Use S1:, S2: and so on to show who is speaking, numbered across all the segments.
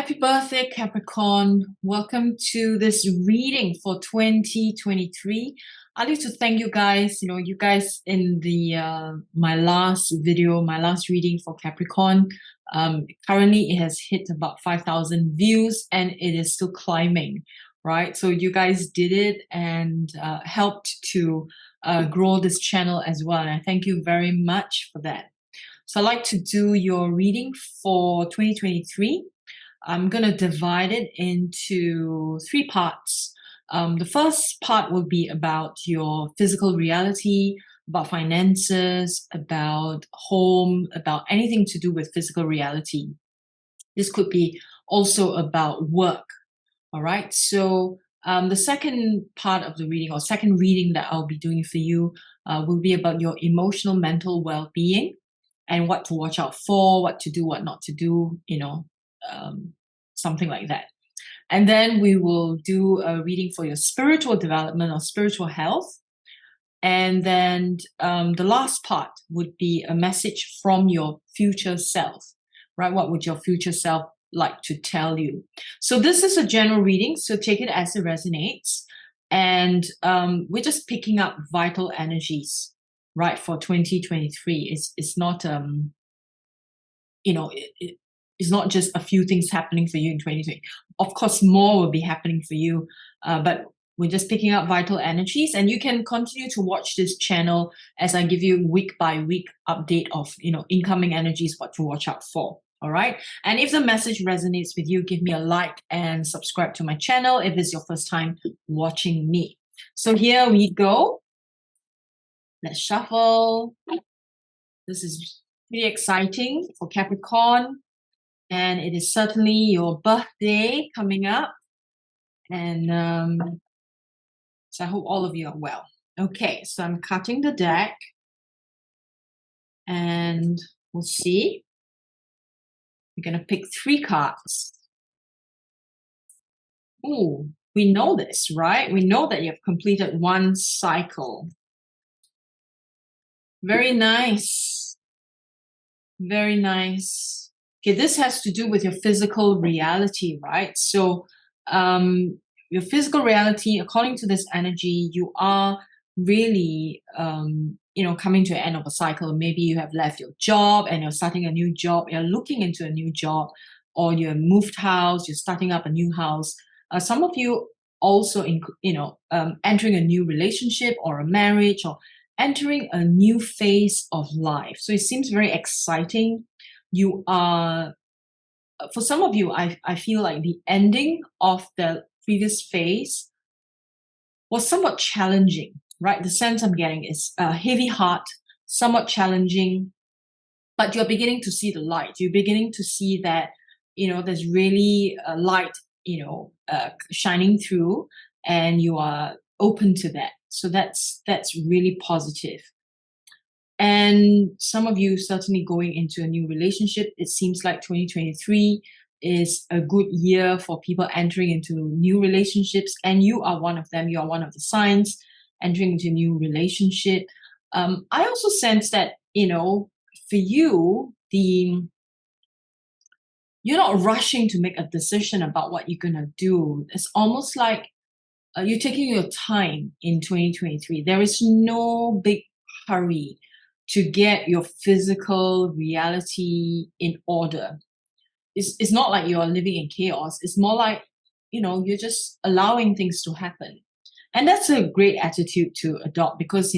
S1: Happy birthday, Capricorn. Welcome to this reading for 2023. I'd like to thank you guys. You guys in the my last video, my last reading for Capricorn. Currently it has hit about 5,000 views and it is still climbing, right? So you guys did it and helped to grow this channel as well. And I thank you very much for that. So I'd like to do your reading for 2023. I'm going to divide it into three parts. The first part will be about your physical reality, about finances, about home, about anything to do with physical reality. This could be also about work. All right. So the second part of the reading, or second reading that I'll be doing for you, will be about your emotional, mental well-being and what to watch out for, what to do, what not to do, something like that. And then we will do a reading for your spiritual development or spiritual health. And then the last part would be a message from your future self, right? What would your future self like to tell you? So this is a general reading, so take it as it resonates. And we're just picking up vital energies, right, for 2023. It's not, it's not just a few things happening for you in 2020. Of course, more will be happening for you, but we're just picking up vital energies, and you can continue to watch this channel as I give you week by week update of, incoming energies, what to watch out for. All right. And if the message resonates with you, give me a like and subscribe to my channel if it's your first time watching me. So here we go. Let's shuffle. This is pretty exciting for Capricorn. And it is certainly your birthday coming up. And so I hope all of you are well. Okay, so I'm cutting the deck. And we'll see. We're going to pick 3 cards. Ooh, we know this, right? We know that you've completed 1 cycle. Very nice. Very nice. Okay, this has to do with your physical reality, right? So your physical reality, according to this energy, you are really, coming to an end of a cycle. Maybe you have left your job and you're starting a new job. You're looking into a new job, or you have moved house. You're starting up a new house. Some of you also, entering a new relationship or a marriage, or entering a new phase of life. So it seems very exciting. You are, for some of you, I feel like the ending of the previous phase was somewhat challenging, right? The sense I'm getting is a heavy heart, somewhat challenging, but you're beginning to see the light. You're beginning to see that, there's really a light, shining through, and you are open to that. So that's really positive. And some of you certainly going into a new relationship. It seems like 2023 is a good year for people entering into new relationships, and you are one of them. You are one of the signs entering into a new relationship. I also sense that, for you, you're not rushing to make a decision about what you're going to do. It's almost like you're taking your time in 2023. There is no big hurry to get your physical reality in order. It's not like you're living in chaos. It's more like, you're just allowing things to happen. And that's a great attitude to adopt, because,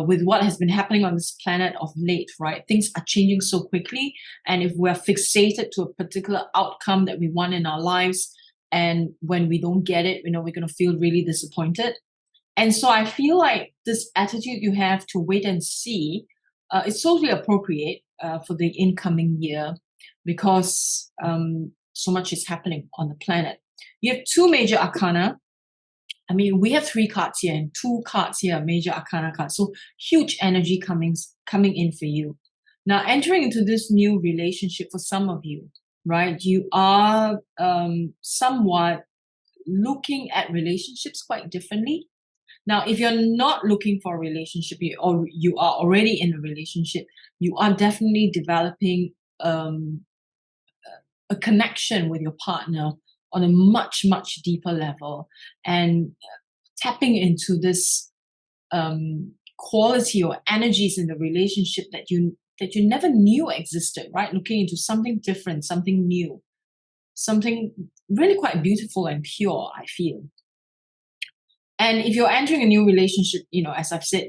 S1: with what has been happening on this planet of late, right? Things are changing so quickly. And if we're fixated to a particular outcome that we want in our lives, and when we don't get it, we're going to feel really disappointed. And so I feel like this attitude you have to wait and see is totally appropriate for the incoming year, because so much is happening on the planet. You have 2 major arcana. I mean, we have 3 cards here and 2 cards here, major arcana cards. So huge energy coming in for you. Now, entering into this new relationship for some of you, right? You are somewhat looking at relationships quite differently. Now, if you're not looking for a relationship, or you are already in a relationship, you are definitely developing a connection with your partner on a much, much deeper level, and tapping into this quality or energies in the relationship that you never knew existed, right? Looking into something different, something new, something really quite beautiful and pure, I feel. And if you're entering a new relationship, as I've said,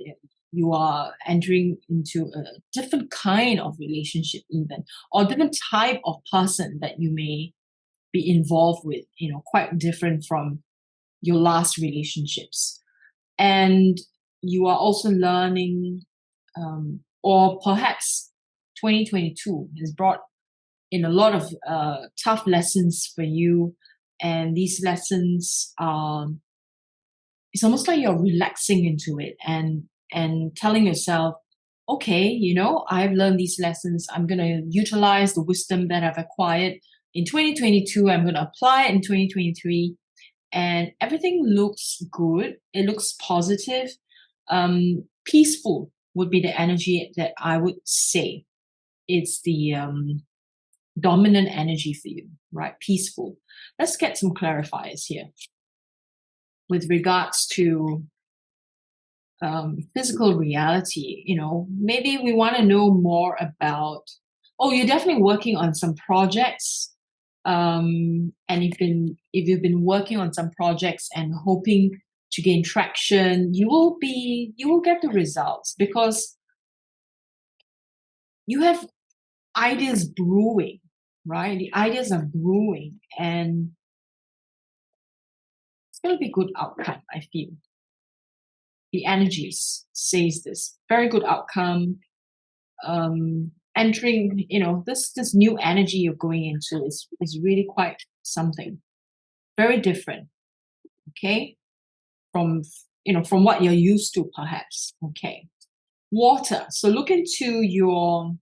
S1: you are entering into a different kind of relationship, even, or different type of person that you may be involved with, quite different from your last relationships. And you are also learning, or perhaps 2022 has brought in a lot of tough lessons for you. And these lessons are, it's almost like you're relaxing into it and telling yourself, okay, I've learned these lessons. I'm going to utilize the wisdom that I've acquired in 2022. I'm going to apply it in 2023, and everything looks good. It looks positive. Peaceful would be the energy that I would say. It's the dominant energy for you, right? Peaceful. Let's get some clarifiers here with regards to physical reality. Maybe we want to know more about, you're definitely working on some projects. And if you've been working on some projects and hoping to gain traction, you will get the results, because you have ideas brewing, right? The ideas are brewing, and it's going to be good outcome, I feel. The energies says this very good outcome. Entering, this new energy you're going into is really quite something very different. Okay, from what you're used to, perhaps. Okay, water. So look into your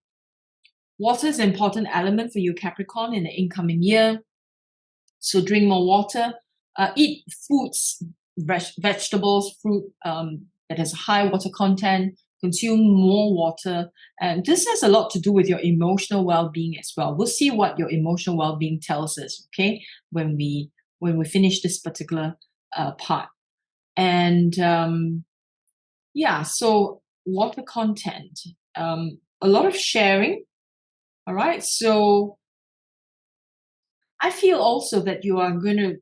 S1: water is an important element for you, Capricorn, in the incoming year. So drink more water. Eat foods, vegetables, fruit that has a high water content. Consume more water. And this has a lot to do with your emotional well-being as well. We'll see what your emotional well-being tells us, okay, when we finish this particular part. And so water content, a lot of sharing. All right. So I feel also that you are going to,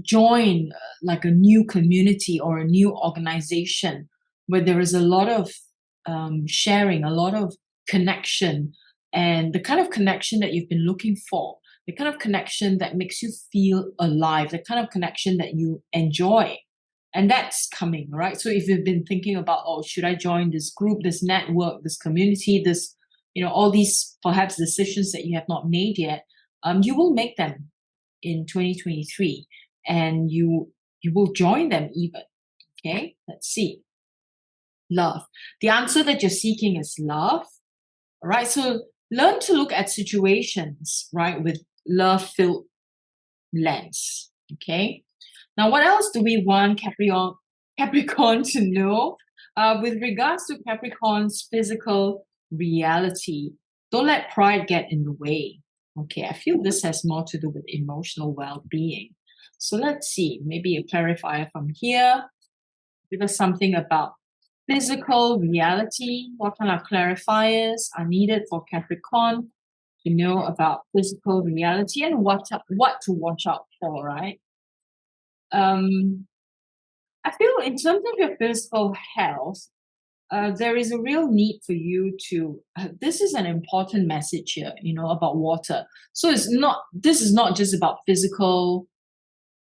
S1: join like a new community or a new organization where there is a lot of sharing, a lot of connection, and the kind of connection that you've been looking for, the kind of connection that makes you feel alive, the kind of connection that you enjoy. And that's coming, right? So if you've been thinking about, should I join this group, this network, this community, this, all these perhaps decisions that you have not made yet, you will make them in 2023, and you will join them even. Okay, let's see. Love. The answer that you're seeking is love. All right, so learn to look at situations, right, with love-filled lens. Okay. Now, what else do we want Capricorn to know? With regards to Capricorn's physical reality, don't let pride get in the way. Okay, I feel this has more to do with emotional well-being. So let's see, maybe a clarifier from here. Give us something about physical reality. What kind of clarifiers are needed for Capricorn to know about physical reality, and what to watch out for, right? I feel in terms of your physical health, there is a real need for you to. This is an important message here, about water. So this is not just about physical,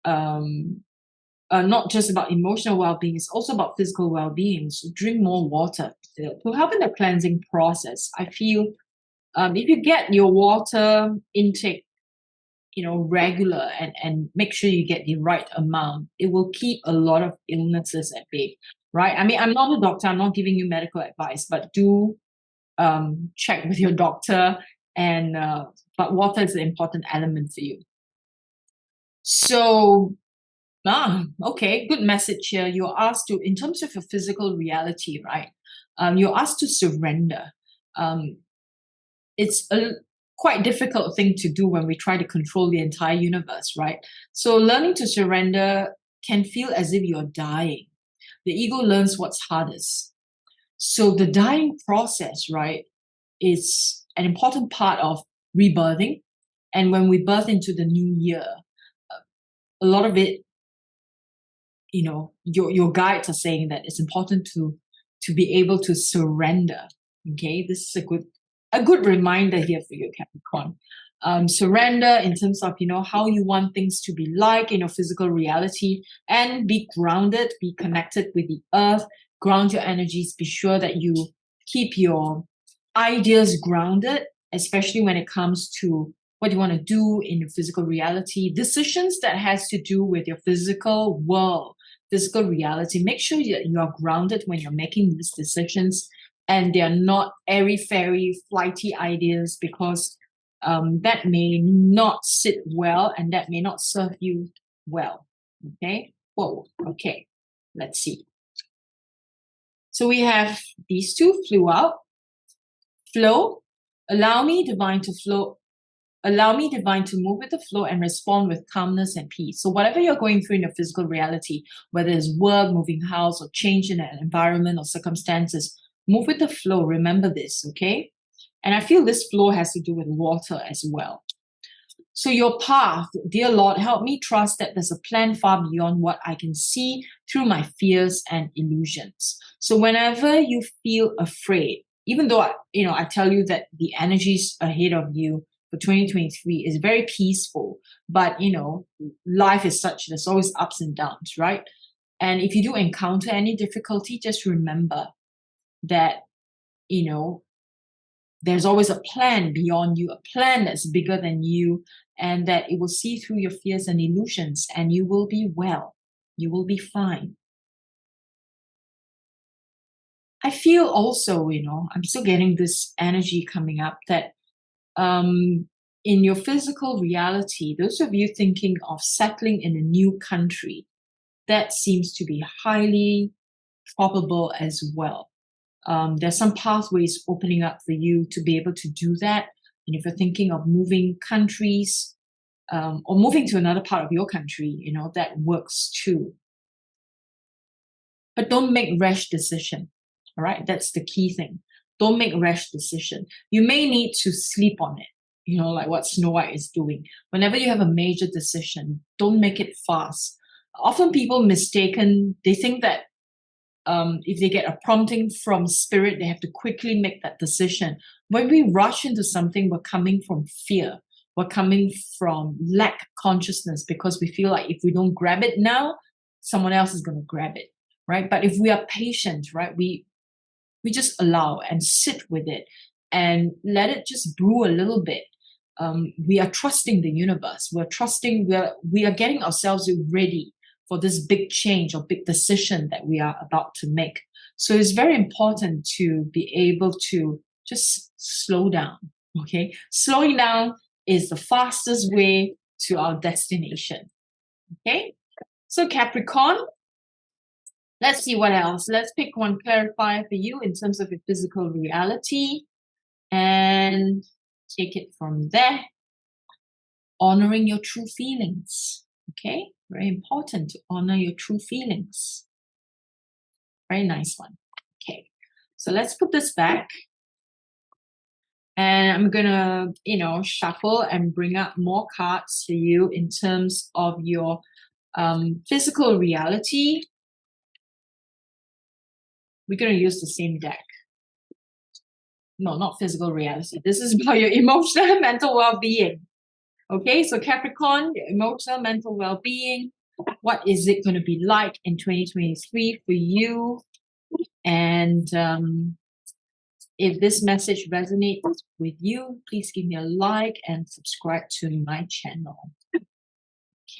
S1: not just about emotional well-being. It's also about physical well-being. So drink more water to help in the cleansing process. I feel if you get your water intake regular, and make sure you get the right amount, it will keep a lot of illnesses at bay, right? I mean, I'm not a doctor, I'm not giving you medical advice, but do check with your doctor, and but water is an important element for you. So okay, good message here. You're asked to, in terms of your physical reality, right? You're asked to surrender. It's quite difficult thing to do when we try to control the entire universe, right? So learning to surrender can feel as if you're dying. The ego learns what's hardest. So the dying process, right, is an important part of rebirthing. And when we birth into the new year, a lot of it, your guides are saying that it's important to be able to surrender. Okay, this is a good reminder here for you, Capricorn. Surrender in terms of how you want things to be like in your physical reality, and be grounded, be connected with the earth, ground your energies, be sure that you keep your ideas grounded, especially when it comes to what you want to do in your physical reality, decisions that has to do with your physical world, physical reality. Make sure that you are grounded when you're making these decisions, and they're not airy-fairy, flighty ideas, because that may not sit well and that may not serve you well. Okay? Whoa, okay. Let's see. So we have these two flew out. Flow. Allow me, divine, to flow. Allow me, divine, to move with the flow and respond with calmness and peace. So whatever you're going through in your physical reality, whether it's work, moving house, or change in an environment or circumstances, move with the flow. Remember this, okay? And I feel this flow has to do with water as well. So your path, dear Lord, help me trust that there's a plan far beyond what I can see through my fears and illusions. So whenever you feel afraid, even though I tell you that the energies ahead of you for 2023 is very peaceful, but life is such, there's always ups and downs, right? And if you do encounter any difficulty, just remember that there's always a plan beyond you, a plan that's bigger than you, and that it will see through your fears and illusions, and you will be well. You will be fine. I feel also, I'm still getting this energy coming up that in your physical reality, those of you thinking of settling in a new country, that seems to be highly probable as well. There's some pathways opening up for you to be able to do that. And if you're thinking of moving countries or moving to another part of your country, that works too. But don't make rash decision. All right, that's the key thing. Don't make rash decision. You may need to sleep on it. Like what Snow White is doing. Whenever you have a major decision, don't make it fast. Often people they think that if they get a prompting from spirit, they have to quickly make that decision. When we rush into something, we're coming from fear. We're coming from lack consciousness, because we feel like if we don't grab it now, someone else is going to grab it, right? But if we are patient, right, we just allow and sit with it and let it just brew a little bit. We are trusting the universe. We are getting ourselves ready for this big change or big decision that we are about to make. So it's very important to be able to just slow down, okay? Slowing down is the fastest way to our destination, okay? So Capricorn, let's see what else. Let's pick one clarifier for you in terms of your physical reality and take it from there. Honoring your true feelings, okay? Very important to honor your true feelings. Very nice one. Okay, so let's put this back. And I'm gonna, shuffle and bring up more cards for you in terms of your physical reality. We're gonna use the same deck. No, not physical reality. This is about your emotional and mental well-being. Okay, so Capricorn, your emotional, mental well-being. What is it going to be like in 2023 for you? And if this message resonates with you, please give me a like and subscribe to my channel.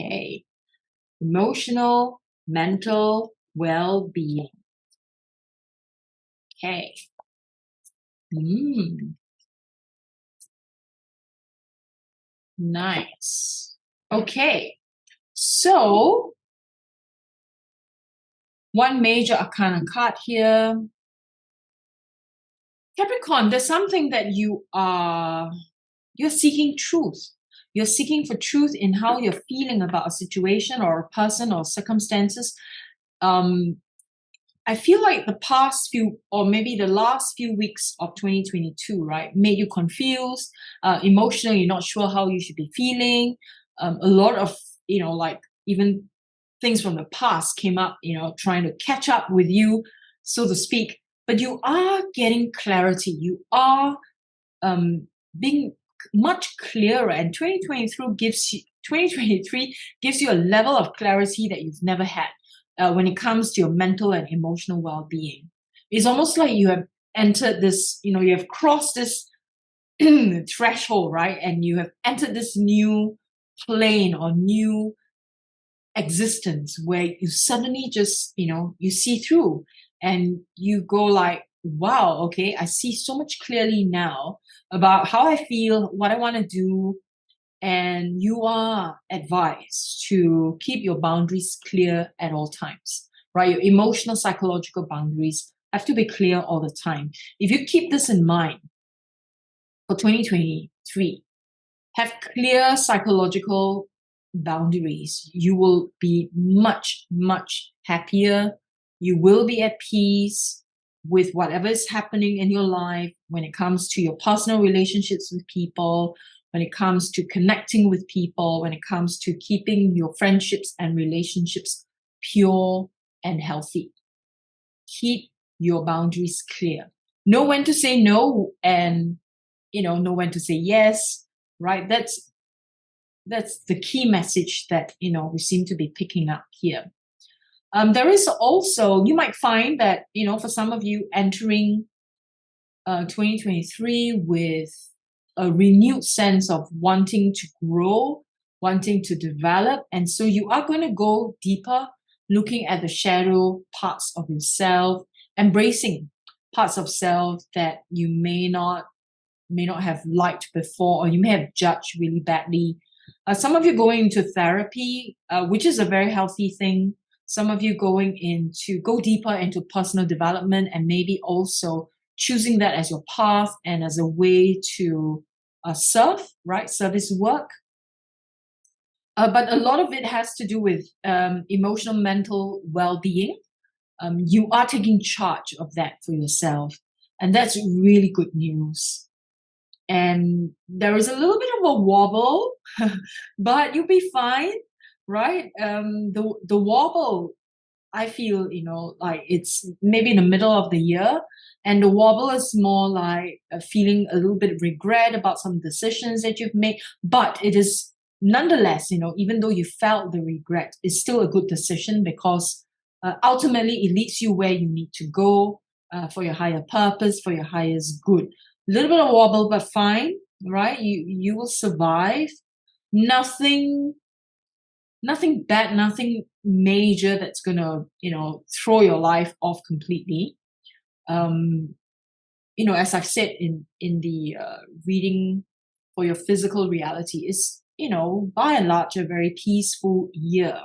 S1: Okay, emotional, mental well-being. Okay. Nice. Okay. So, one major arcana card here. Capricorn, there's something that you are you're seeking truth. You're seeking for truth in how you're feeling about a situation or a person or circumstances. I feel like the past few, or maybe the last few weeks of 2022, right, made you confused, emotional. You're not sure how you should be feeling. A lot of, like even things from the past came up, trying to catch up with you, so to speak. But you are getting clarity. You are being much clearer, and 2023 gives you a level of clarity that you've never had when it comes to your mental and emotional well-being. It's almost like you have entered this, you have crossed this threshold, right? And you have entered this new plane or new existence where you suddenly just, you see through and you go like, wow, okay, I see so much clearly now about how I feel, what I want to do. And you are advised to keep your boundaries clear at all times, right? Your emotional, psychological boundaries have to be clear all the time. If you keep this in mind for 2023, have clear psychological boundaries, you will be much, much happier. You will be at peace with whatever is happening in your life when it comes to your personal relationships with people, when it comes to connecting with people, when it comes to keeping your friendships and relationships pure and healthy. Keep your boundaries clear. Know when to say no and know when to say yes, right? That's the key message that we seem to be picking up here. There is also, you might find that for some of you entering 2023 with a renewed sense of wanting to grow, wanting to develop, and so you are going to go deeper, looking at the shadow parts of yourself, embracing parts of self that you may not have liked before, or you may have judged really badly. Some of you going into therapy, which is a very healthy thing. Some of you go deeper into personal development, and maybe also choosing that as your path and as a way to serve, right? Service work. But a lot of it has to do with emotional, mental well-being. You are taking charge of that for yourself, and that's really good news. And there is a little bit of a wobble, but you'll be fine, right? The wobble, I feel, like it's maybe in the middle of the year, and the wobble is more like feeling a little bit of regret about some decisions that you've made. But it is nonetheless, even though you felt the regret, it's still a good decision because ultimately it leads you where you need to go for your higher purpose, for your highest good. A little bit of wobble, but fine, right? You will survive. Nothing bad, nothing major that's gonna, throw your life off completely. As I've said in the reading for your physical reality, is by and large a very peaceful year.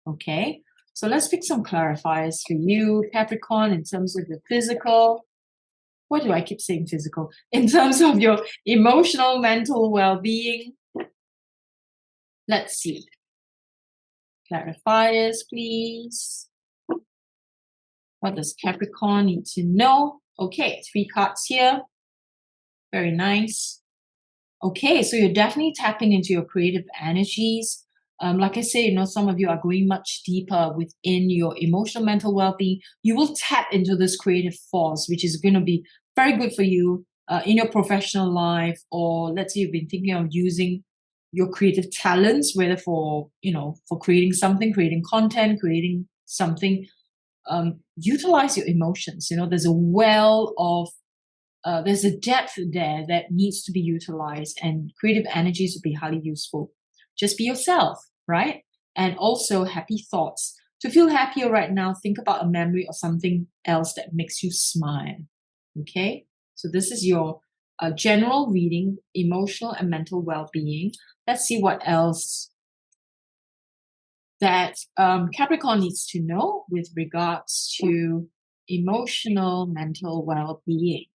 S1: Okay, so let's pick some clarifiers for you, Capricorn, in terms of your physical. Why do I keep saying physical? In terms of your emotional, mental well-being. Let's see. Clarifiers, please. What does Capricorn need to know? Okay, 3 cards here. Very nice. Okay, so you're definitely tapping into your creative energies. Like I say, some of you are going much deeper within your emotional, mental well-being. You will tap into this creative force, which is going to be very good for you in your professional life, or let's say you've been thinking of using your creative talents, whether for creating something, creating content, creating something. Utilize your emotions. There's a well of there's a depth there that needs to be utilized, and creative energies would be highly useful. Just be yourself, right? And also happy thoughts. To feel happier right now, think about a memory or something else that makes you smile. Okay, so this is your general reading, emotional and mental well-being. Let's see what else that Capricorn needs to know with regards to emotional, mental well-being.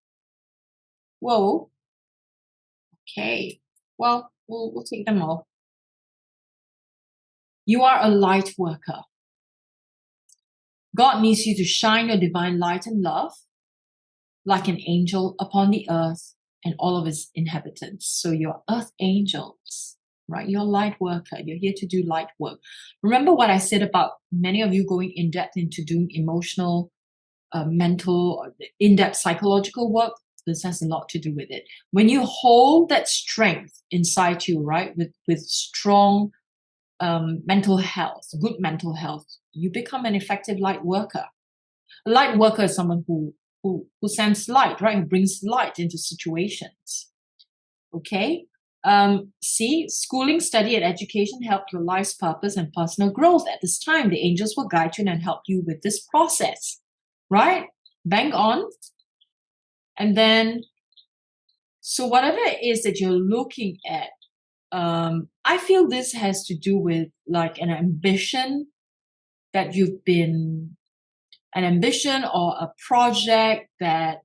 S1: Whoa. Okay. Well, we'll take them all. You are a light worker. God needs you to shine your divine light and love like an angel upon the earth and all of its inhabitants. So you're earth angels, right? You're a light worker. You're here to do light work. Remember what I said about many of you going in depth into doing emotional, mental, in-depth psychological work? This has a lot to do with it. When you hold that strength inside you, right, with strong mental health, good mental health, you become an effective light worker. A light worker is someone who sends light, right? Who brings light into situations. Okay. See, schooling, study, and education help your life's purpose and personal growth. At this time, the angels will guide you and help you with this process, right? Bang on. And then, so whatever it is that you're looking at, I feel this has to do with like an ambition that you've been, an ambition or a project that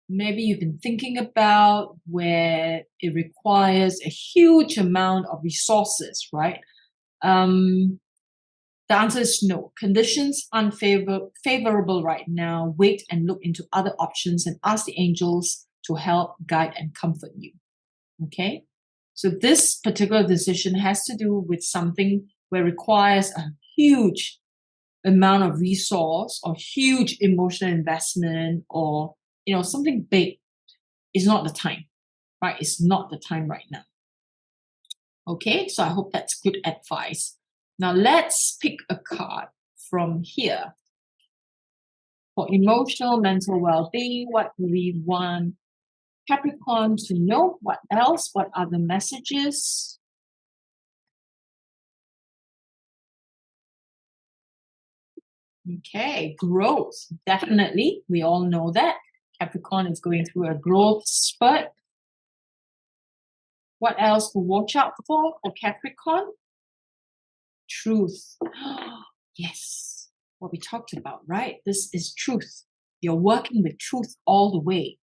S1: maybe you've been thinking about where it requires a huge amount of resources, right? The answer is no. Conditions unfavorable right now. Wait and look into other options and ask the angels to help, guide, and comfort you. Okay? So this particular decision has to do with something where it requires a huge amount of resource or huge emotional investment or something big. Is not the time, right? It's not the time right now. Okay, so I hope that's good advice. Now let's pick a card from here. For emotional, mental well-being, what do we want Capricorn to know? What else? What are the messages? Okay, growth. Definitely. We all know that. Capricorn is going through a growth spurt. What else to watch out for Capricorn? Truth. Yes, what we talked about, right? This is truth. You're working with truth all the way.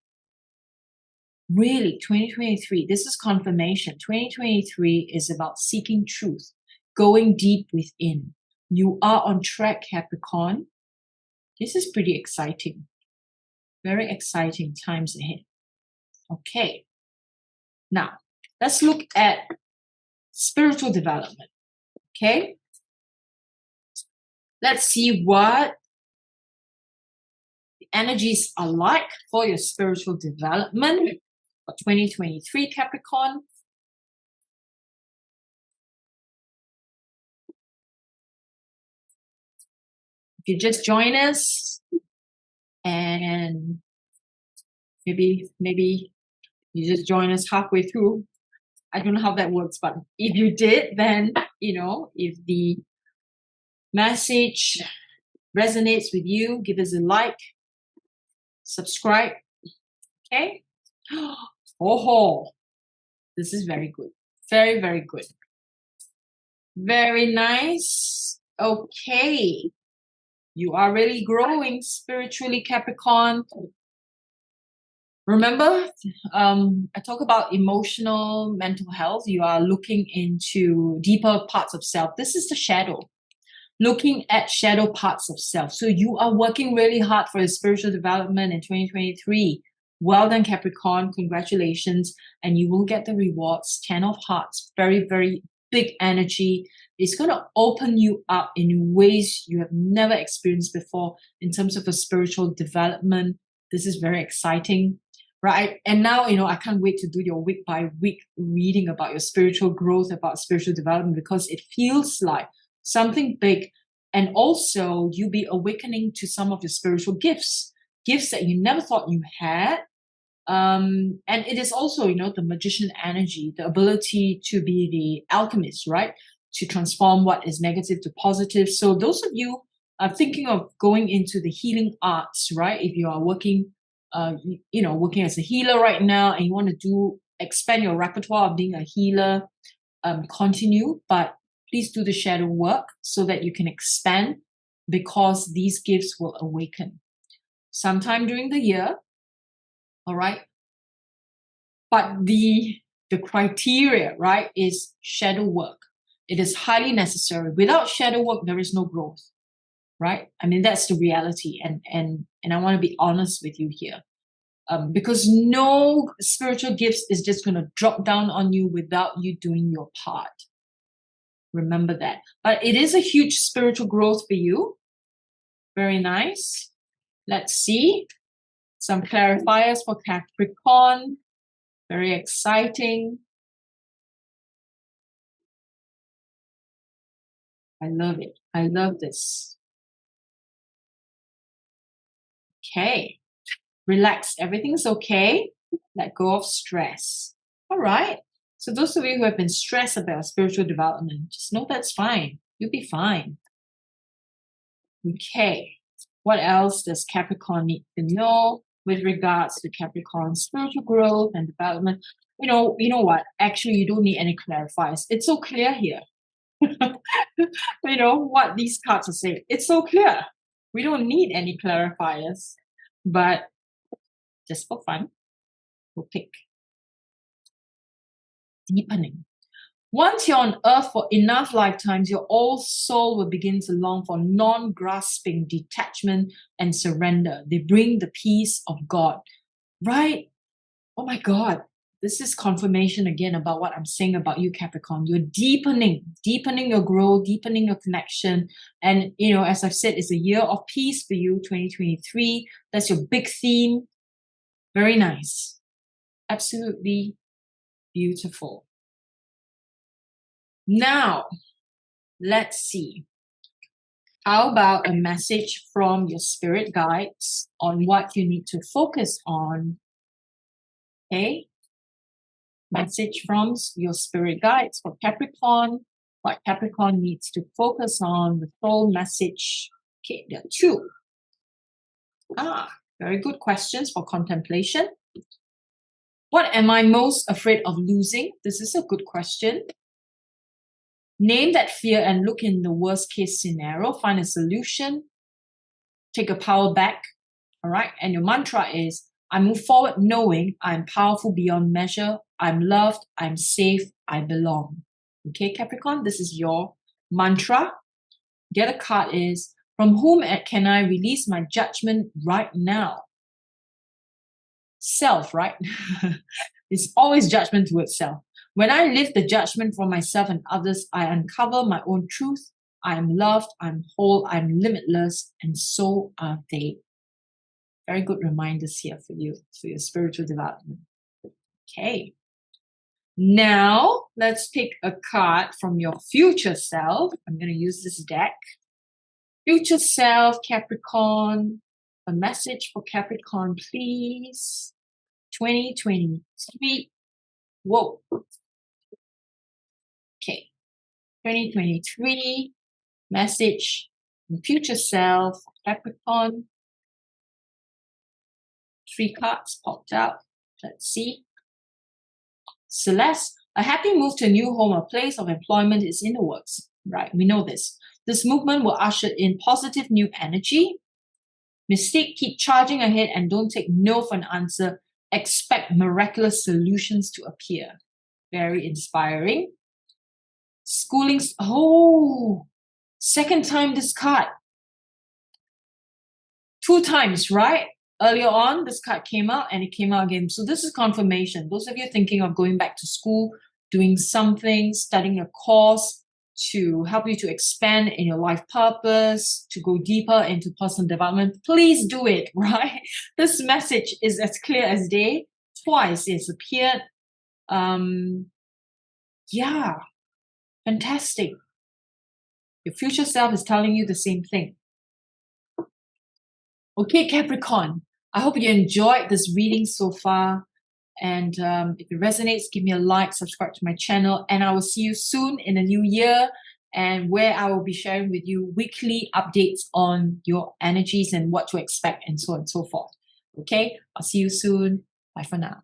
S1: Really, 2023, this is confirmation. 2023 is about seeking truth, going deep within. You are on track, Capricorn. This is pretty exciting. Very exciting times ahead. Okay. Now, let's look at spiritual development. Okay. Let's see what the energies are like for your spiritual development for 2023, Capricorn. If you just join us and maybe you just join us halfway through. I don't know how that works, but if you did, then, if the message resonates with you, give us a like, subscribe. Okay. Oh, this is very good. Very, very good. Very nice. Okay. You are really growing spiritually, Capricorn. Remember, I talk about emotional, mental health. You are looking into deeper parts of self. This is the shadow. Looking at shadow parts of self. So you are working really hard for your spiritual development in 2023. Well done, Capricorn. Congratulations. And you will get the rewards. 10 of Hearts. Very, very big energy. It's going to open you up in ways you have never experienced before in terms of a spiritual development. This is very exciting, right? And now, I can't wait to do your week by week reading about your spiritual growth, about spiritual development, because it feels like something big. And also you'll be awakening to some of your spiritual gifts that you never thought you had. And it is also, the magician energy, the ability to be the alchemist, right? To transform what is negative to positive. So those of you are thinking of going into the healing arts, right? If you are working, working as a healer right now and you want to expand your repertoire of being a healer, continue, but please do the shadow work so that you can expand, because these gifts will awaken sometime during the year. All right. But the criteria, right, is shadow work. It is highly necessary. Without shadow work, there is no growth, right? I mean, that's the reality. And I want to be honest with you here. Because no spiritual gifts is just going to drop down on you without you doing your part. Remember that. But it is a huge spiritual growth for you. Very nice. Let's see. Some clarifiers for Capricorn. Very exciting. I love it. I love this. Okay. Relax. Everything's okay. Let go of stress. All right. So those of you who have been stressed about spiritual development, just know that's fine. You'll be fine. Okay. What else does Capricorn need to know with regards to Capricorn's spiritual growth and development? You know what? Actually, you don't need any clarifiers. It's so clear here. You know what these cards are saying. It's so clear. We don't need any clarifiers. But just for fun, we'll pick deepening. Once you're on earth for enough lifetimes, your old soul will begin to long for non-grasping detachment and surrender. They bring the peace of God, right? Oh my God. This is confirmation again about what I'm saying about you, Capricorn. You're deepening your growth, deepening your connection. And, you know, as I've said, it's a year of peace for you, 2023. That's your big theme. Very nice. Absolutely beautiful. Now, let's see. How about a message from your spirit guides on what you need to focus on? Okay. Message from your spirit guides for Capricorn. What Capricorn needs to focus on, the full message. Okay, there are two. Very good questions for contemplation. What am I most afraid of losing? This is a good question. Name that fear and look in the worst case scenario. Find a solution. Take a power back. All right. And your mantra is, I move forward knowing I'm powerful beyond measure. I'm loved. I'm safe. I belong. Okay, Capricorn, this is your mantra. The other card is, from whom can I release my judgment right now? Self, right? It's always judgment towards self. When I lift the judgment for myself and others, I uncover my own truth. I am loved, I'm whole, I'm limitless, and so are they. Very good reminders here for you, for your spiritual development. Okay. Now, let's pick a card from your future self. I'm going to use this deck. Future self, Capricorn. A message for Capricorn, please. 2023. Whoa. Okay. 2023. Message from future self, Capricorn. 3 cards popped out. Let's see. Celeste, a happy move to a new home or place of employment is in the works. Right, we know this. This movement will usher in positive new energy. Mystique, keep charging ahead and don't take no for an answer. Expect miraculous solutions to appear. Very inspiring. Schooling. Oh, second time this card. 2 times, right? Earlier on, this card came out and it came out again. So this is confirmation. Those of you thinking of going back to school, doing something, studying a course to help you to expand in your life purpose, to go deeper into personal development, please do it, right? This message is as clear as day. Twice it's appeared. Yeah, fantastic. Your future self is telling you the same thing. Okay, Capricorn, I hope you enjoyed this reading so far. And if it resonates, give me a like, subscribe to my channel, and I will see you soon in the new year, and where I will be sharing with you weekly updates on your energies and what to expect and so on and so forth. Okay, I'll see you soon. Bye for now.